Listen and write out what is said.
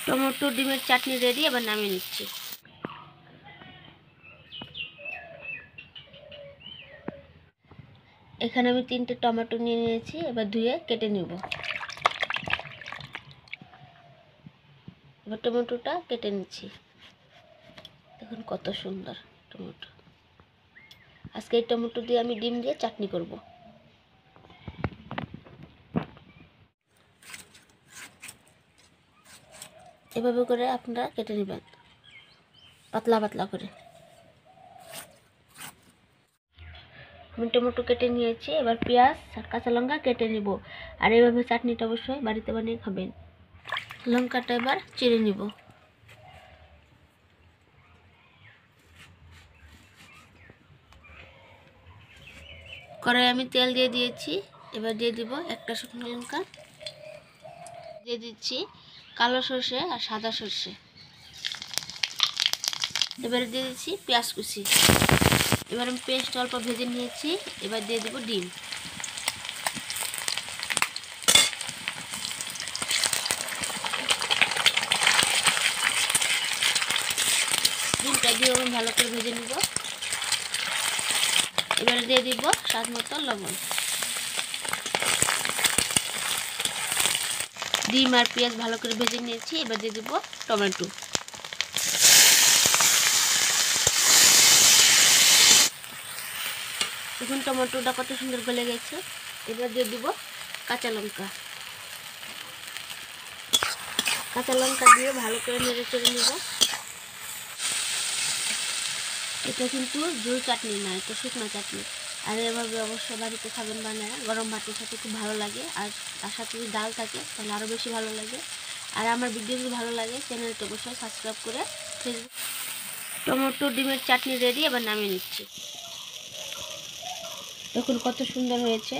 Tomato ডিমের চাটনি ready, এবার নামিয়ে নিচ্ছি। এখানে আমি 3টে টমেটো নিয়ে নিয়েছি, এবার ধুয়ে কেটে নিব। এবার টমেটোটা কেটে নিচ্ছি। দেখুন কত সুন্দর টমেটো। আজকে এই টমেটো দিয়ে আমি ডিম দিয়ে চাটনি করব। এভাবে করে আপনারা কেটে নেবেন, পাতলা পাতলা করে। আমি টমেটো কেটে নিয়েছি, এবার পেঁয়াজ আর কাঁচা লঙ্কা কেটে নিব। আর এইভাবে চাটনিটা অবশ্যই বাড়িতে বানিয়ে খাবেন। লঙ্কাটা এবার চিড়ে নিব। কড়াই আমি তেল দিয়ে দিয়েছি, এবার দিয়ে দিব একটা শুকনো লঙ্কা, দিয়ে দিচ্ছি কালো সর্ষে আর সাদা সর্ষে। এবারে দিয়ে দিচ্ছি পেঁয়াজ কুচি। এবার আমি পেস্ট অল্প ভেজে নিয়েছি, এবার দিয়ে দিব ডিম। ডিমটা দিয়ে আমি ভালো করে ভেজে নিব। এবারে দিয়ে দিব স্বাদ মতো লবণ। ডিম আর পেঁয়াজ ভালো করে ভেজে নিয়েছি, এবার দিয়ে দিব টমেটো। এখন টমেটোটা কত সুন্দর গলে গেছে। এবার দিয়ে দিব কাঁচা লঙ্কা। কাঁচা লঙ্কা দিয়ে ভালো করে নেড়ে চেড়ে নিব। এটা কিন্তু ঝোল চাটনি না, এটা শুকনো চাটনি। আর এভাবে অবশ্যই বাড়িতে খাবেন বানায়, গরম ভাতের সাথে খুব ভালো লাগে। আর তার সাথে যদি ডাল থাকে তাহলে আরও বেশি ভালো লাগে। আর আমার ভিডিও যদি ভালো লাগে চ্যানেলটি অবশ্যই সাবস্ক্রাইব করে ফেসবুক। টমেটো ডিমের চাটনি রেডি, এবার নামিয়ে নিচ্ছি। দেখুন কত সুন্দর হয়েছে।